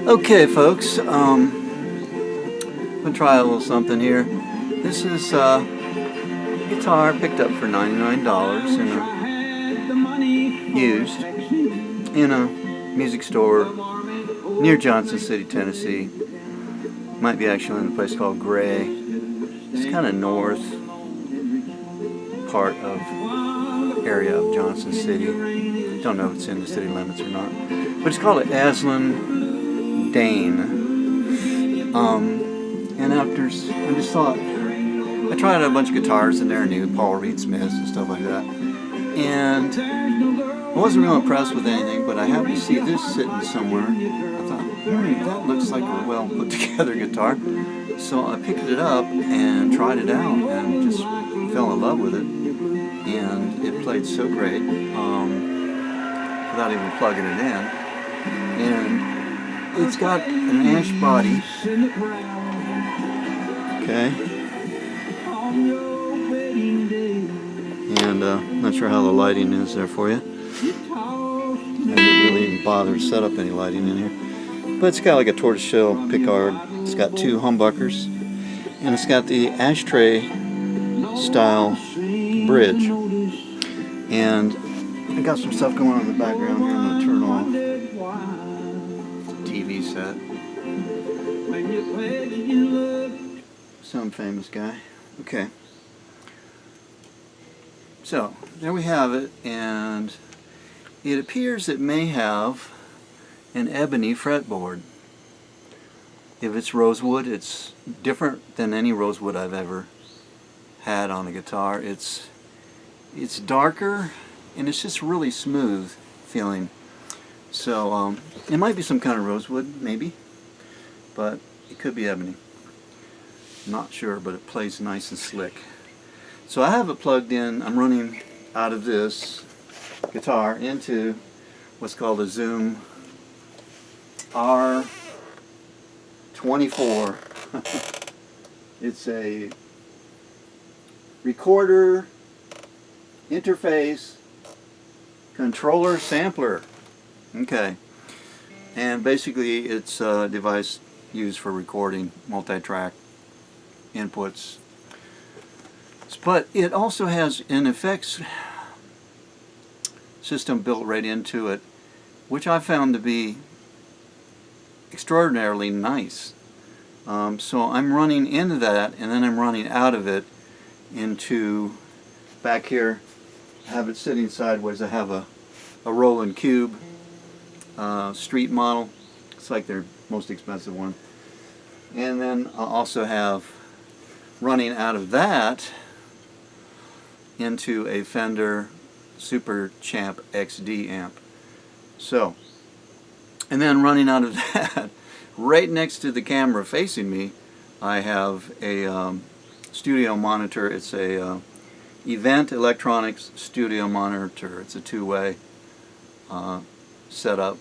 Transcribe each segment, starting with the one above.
Okay, folks, I'm gonna try a little something here. This is a guitar picked up for $99 used in a music store near Johnson City, Tennessee. Might be actually in a place called Gray. It's kind of north part of area of Johnson City. Don't know if it's in the city limits or not, but it's called an Aslin Dane. And after I just thought, I tried a bunch of guitars in there, new Paul Reed Smiths and stuff like that, and I wasn't real impressed with anything. But I happened to see this sitting somewhere. I thought, that looks like a well put together guitar. So I picked it up and tried it out, and just fell in love with it. And it played so great without even plugging it in. And it's got an ash body. Okay. And not sure how the lighting is there for you. I didn't really even bother to set up any lighting in here. But it's got like a tortoiseshell pickguard. It's got two humbuckers. And it's got the ashtray style bridge. And I got some stuff going on in the background here. I'm going to turn off. TV set. Some famous guy. Okay. So, there we have it, and it appears it may have an ebony fretboard. If it's rosewood, it's different than any rosewood I've ever had on a guitar. It's darker, and it's just really smooth feeling. So, it might be some kind of rosewood, maybe, but it could be ebony. Not sure, but it plays nice and slick. So I have it plugged in. I'm running out of this guitar into what's called a Zoom R24. It's a recorder, interface, controller, sampler. Okay. And basically it's a device used for recording multi-track inputs. But it also has an effects system built right into it, which I found to be extraordinarily nice. So I'm running into that, and then I'm running out of it into back here. I have it sitting sideways. I have a Roland Cube street model. It's like their most expensive one. And then I also have running out of that into a Fender Super Champ XD amp. So, and then running out of that, right next to the camera facing me, I have a studio monitor. It's a Event Electronics studio monitor. It's a two-way setup.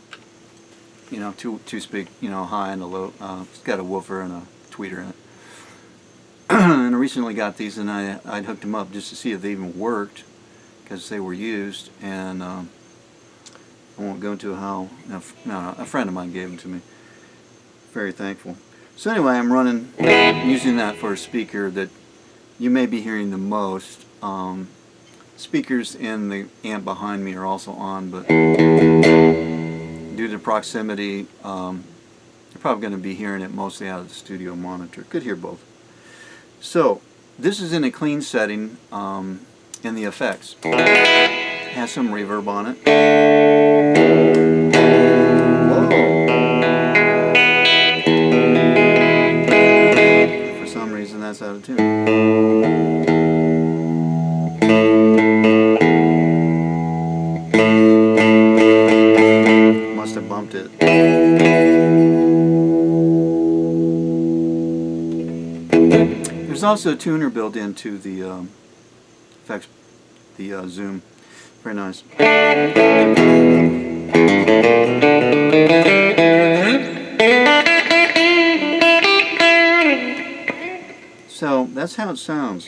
You know, two speak, you know, high and a low. It's got a woofer and a tweeter in it. And I recently got these, and I'd hooked them up just to see if they even worked, because they were used. And I won't go into how. No, a friend of mine gave them to me. Very thankful. So anyway, I'm using that for a speaker that you may be hearing the most. Speakers in the amp behind me are also on, but due to proximity, you're probably going to be hearing it mostly out of the studio monitor. Could hear both. So this is in a clean setting in the effects. It has some reverb on it. Whoa. For some reason that's out of tune. Must have bumped it. There's also a tuner built into the effects, the Zoom. Very nice. So that's how it sounds.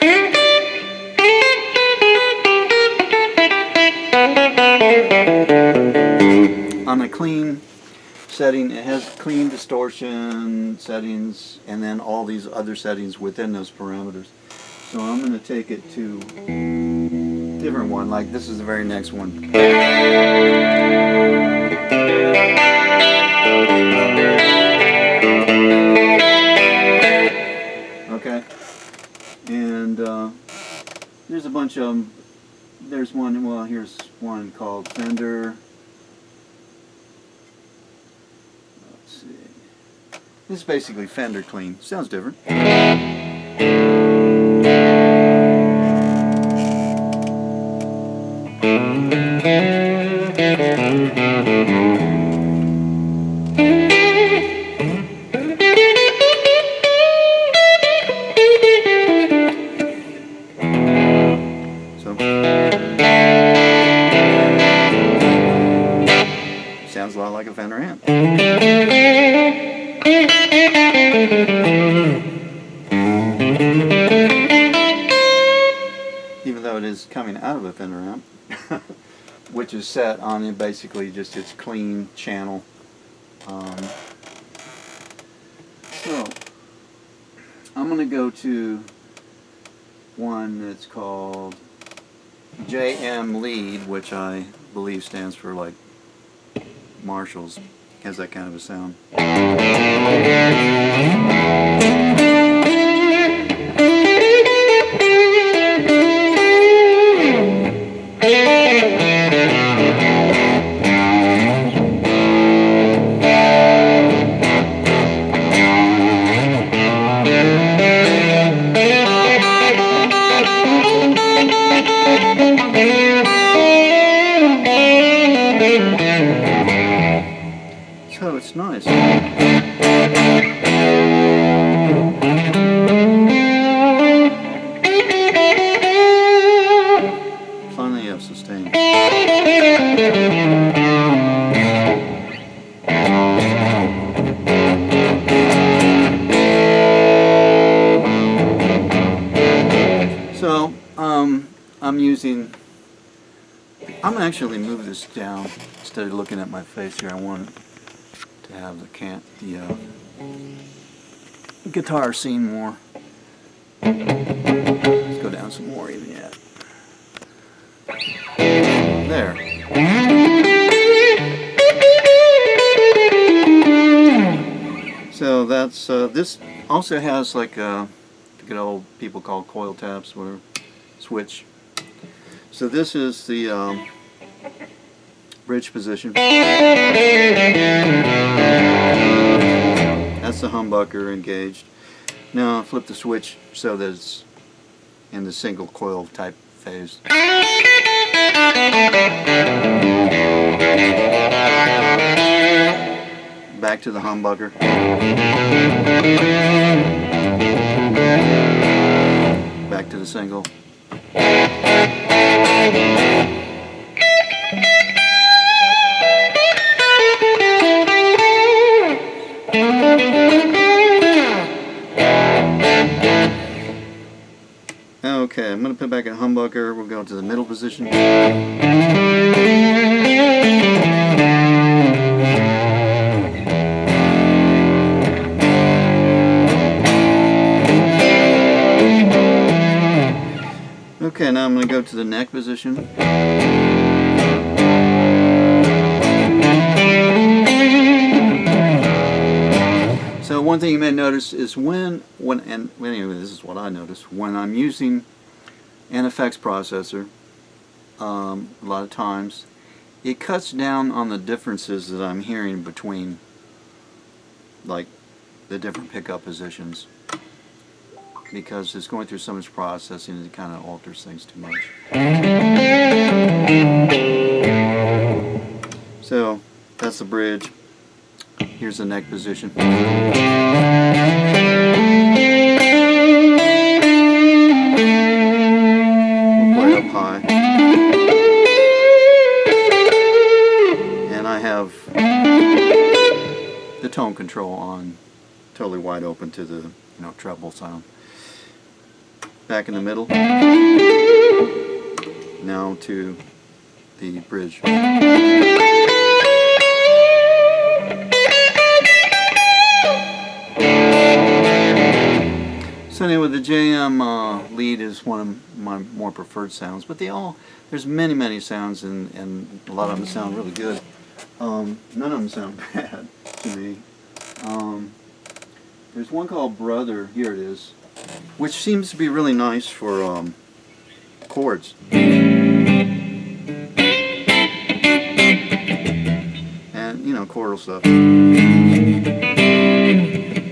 On a clean setting. It has clean distortion settings, and then all these other settings within those parameters. So I'm going to take it to a different one. Like this is the very next one. Okay, and there's a bunch of them. There's one, well, here's one called Fender. Let's see. This is basically Fender clean. Sounds different. Sounds a lot like a Fender amp. Even though it is coming out of a Fender amp, which is set on it basically just its clean channel. So I'm going to go to one that's called JM Lead, which I believe stands for like Marshalls. Has that kind of a sound. So it's nice. Plenty of sustain. So I'm actually move this down instead of looking at my face here. I want to have the guitar seen more. Let's go down some more even yet. There. So that's this also has like the good old people call coil taps, whatever, switch. So this is the bridge position. That's the humbucker engaged. Now flip the switch so that it's in the single coil type phase. Back to the humbucker. Back to the single. Okay, I'm going to put back in humbucker. We'll go to the middle position. Okay, now I'm going to go to the neck position. So one thing you may notice is anyway, this is what I notice, when I'm using an effects processor, a lot of times, it cuts down on the differences that I'm hearing between, like, the different pickup positions. Because it's going through so much processing and it kind of alters things too much. So that's the bridge. Here's the neck position. We'll play up high. And I have the tone control on totally wide open to the treble sound. Back in the middle. Now to the bridge. So anyway, the JM lead is one of my more preferred sounds, but there's many sounds, and a lot of them sound really good. None of them sound bad to me. There's one called Brother, here it is, which seems to be really nice for chords. And, you know, chordal stuff.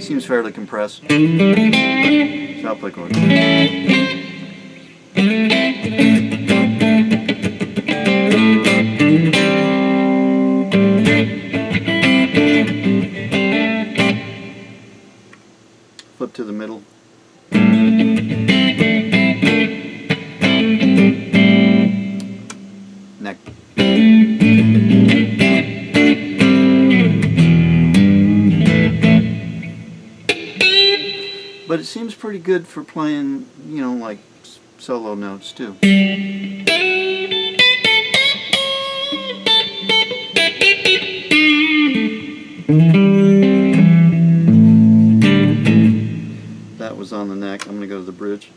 Seems fairly compressed. So I'll play chords. Flip to the middle. Neck. But it seems pretty good for playing, you know, like solo notes too. That was on the neck. I'm going to go to the bridge.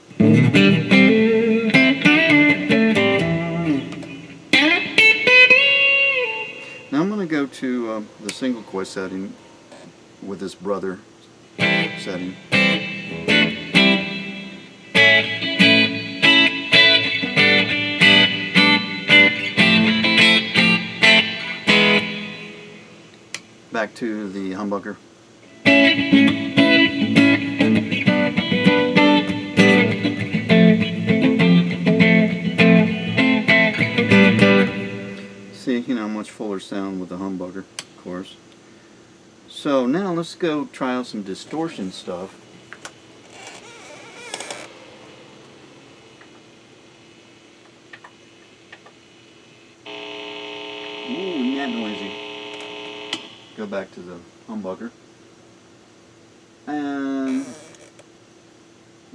Now I'm going to go to the single coil setting with this Brother setting. Back to the humbucker. See, you know, much fuller sound with the humbucker, of course. So now let's go try out some distortion stuff. Ooh, not noisy. Go back to the humbucker. And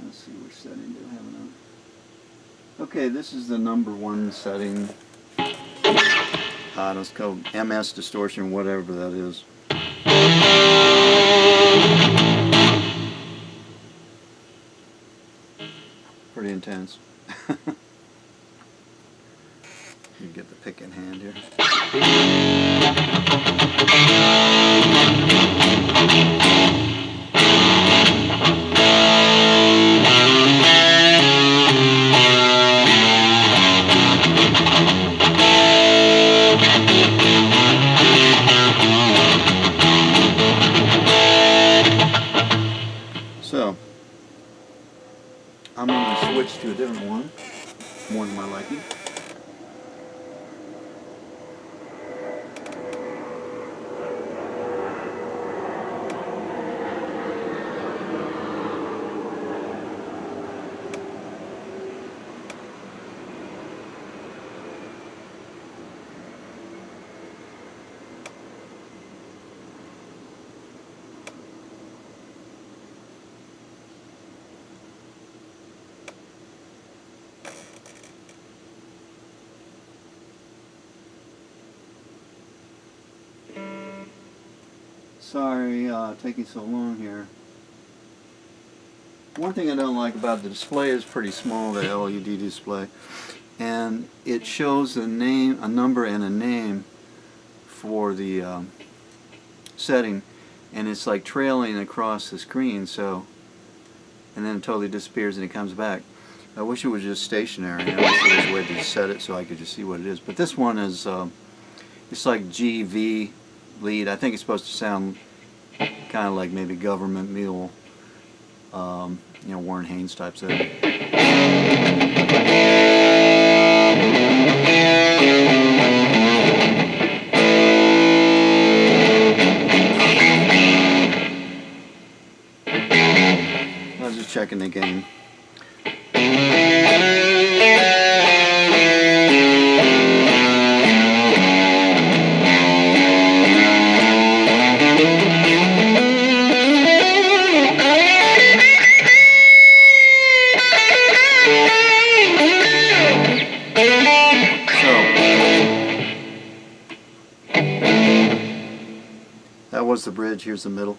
let's see, which setting do I have it on? Okay, this is the #1 setting. Let's go MS distortion, whatever that is. Pretty intense. You get the pick in hand here. So, I'm going to switch to a different one, more to my liking. Sorry, taking so long here. One thing I don't like about the display is pretty small, the LED display, and it shows a name, a number, and a name for the setting, and it's like trailing across the screen. So, and then it totally disappears and it comes back. I wish it was just stationary. I wish there was a way to set it so I could just see what it is. But this one is, it's like GV lead. I think it's supposed to sound kind of like maybe Government Mule, you know, Warren Haynes type setting. I was just checking the gain. That was the bridge. Here's the middle.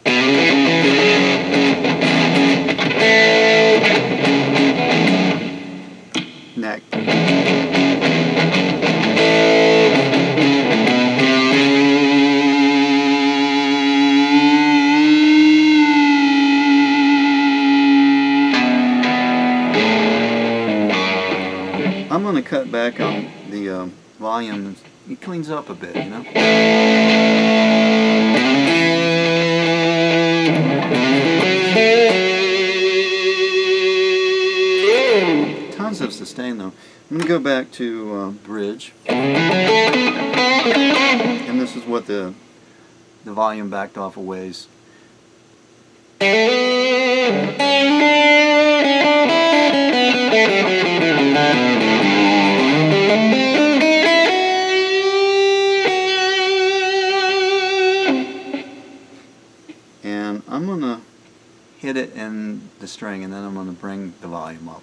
cut back on the volume. It cleans up a bit, you know. Tons of sustain though. I'm going to go back to bridge, and this is what the volume backed off a ways. And I'm going to hit it in the string, and then I'm going to bring the volume up.